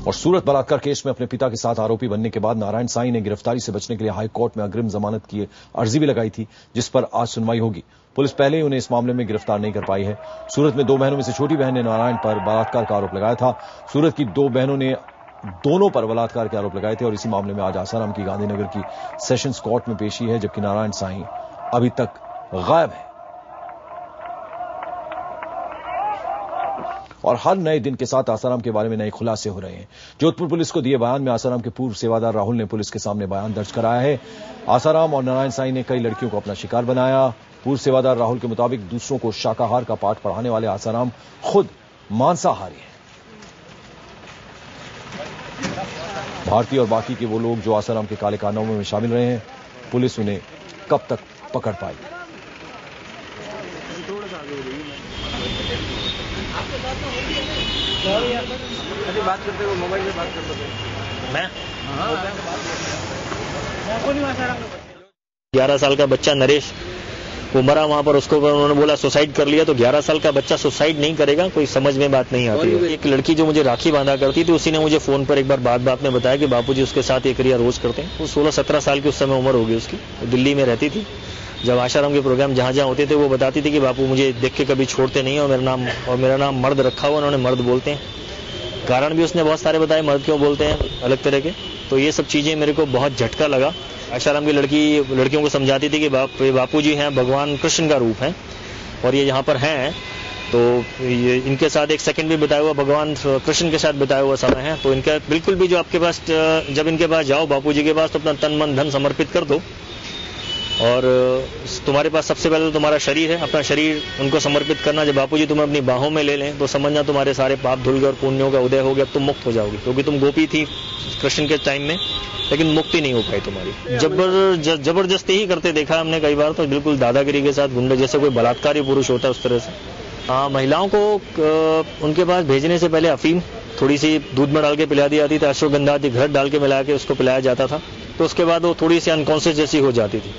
और सूरत बलात्कार केस में अपने पिता के साथ आरोपी बनने के बाद नारायण साईं ने गिरफ्तारी से बचने के लिए हाई कोर्ट में अग्रिम जमानत की अर्जी भी लगाई थी, जिस पर आज सुनवाई होगी। पुलिस पहले ही उन्हें इस मामले में गिरफ्तार नहीं कर पाई है। सूरत में 2 बहनों में से छोटी बहन ने नारायण पर बलात्कार का आरोप लगाया था। सूरत की 2 बहनों ने दोनों पर बलात्कार के आरोप लगाए थे और इसी मामले में आज आसाराम की गांधीनगर की सेशंस कोर्ट में पेशी है, जबकि नारायण साईं अभी तक गायब है। और हर नए दिन के साथ आसाराम के बारे में नए खुलासे हो रहे हैं। जोधपुर पुलिस को दिए बयान में आसाराम के पूर्व सेवादार राहुल ने पुलिस के सामने बयान दर्ज कराया है। आसाराम और नारायण साईं ने कई लड़कियों को अपना शिकार बनाया। पूर्व सेवादार राहुल के मुताबिक दूसरों को शाकाहार का पाठ पढ़ाने वाले आसाराम खुद मांसाहारी हैं। भारती और बाकी के वो लोग जो आसाराम के काले कारनामों में शामिल रहे हैं, पुलिस उन्हें कब तक पकड़ पाएगी। बात करते हो, मोबाइल में बात करते हो। मैं 11 साल का बच्चा नरेश वो मरा वहां पर, उसको उन्होंने बोला सुसाइड कर लिया, तो 11 साल का बच्चा सुसाइड नहीं करेगा, कोई समझ में बात नहीं आती है। एक लड़की जो मुझे राखी बांधा करती थी, उसी ने मुझे फोन पर एक बार बात में बताया कि बापूजी उसके साथ एक क्रिया रोज करते हैं। वो 16-17 साल की उस समय उम्र होगी उसकी, वो दिल्ली में रहती थी। जब आशाराम के प्रोग्राम जहां जहां होते थे वो बताती थी कि बापू मुझे देख के कभी छोड़ते नहीं, और मेरा नाम मर्द रखा हुआ, उन्होंने मर्द बोलते हैं। कारण भी उसने बहुत सारे बताए मर्द क्यों बोलते हैं अलग तरह के। तो ये सब चीजें मेरे को बहुत झटका लगा। आशाराम की लड़कियों को समझाती थी कि बापू जी हैं भगवान कृष्ण का रूप है, और ये यहाँ पर हैं तो ये इनके साथ एक सेकंड भी बिताया हुआ भगवान कृष्ण के साथ बिताया हुआ समय है। तो इनका बिल्कुल भी जो आपके पास, जब इनके पास जाओ बापू जी के पास, तो अपना तन मन धन समर्पित कर दो। और तुम्हारे पास सबसे पहले तो तुम्हारा शरीर है, अपना शरीर उनको समर्पित करना। जब बापूजी तुम्हें अपनी बाहों में ले लें तो समझना तुम्हारे सारे पाप धुल गए और पुण्यों का उदय हो गया, अब तुम मुक्त हो जाओगी। क्योंकि तुम गोपी थी कृष्ण के टाइम में, लेकिन मुक्ति नहीं हो पाई तुम्हारी। जबरदस्ती ही करते देखा हमने कई बार, तो बिल्कुल दादागिरी के साथ, गुंडे जैसे कोई बलात्कारी पुरुष होता है उस तरह से। महिलाओं को उनके पास भेजने से पहले अफीम थोड़ी सी दूध में डाल के पिला दी जाती थी, अश्वगंधा आदि घृत डाल के मिला के उसको पिलाया जाता था, तो उसके बाद वो थोड़ी सी अनकॉन्शियस जैसी हो जाती थी।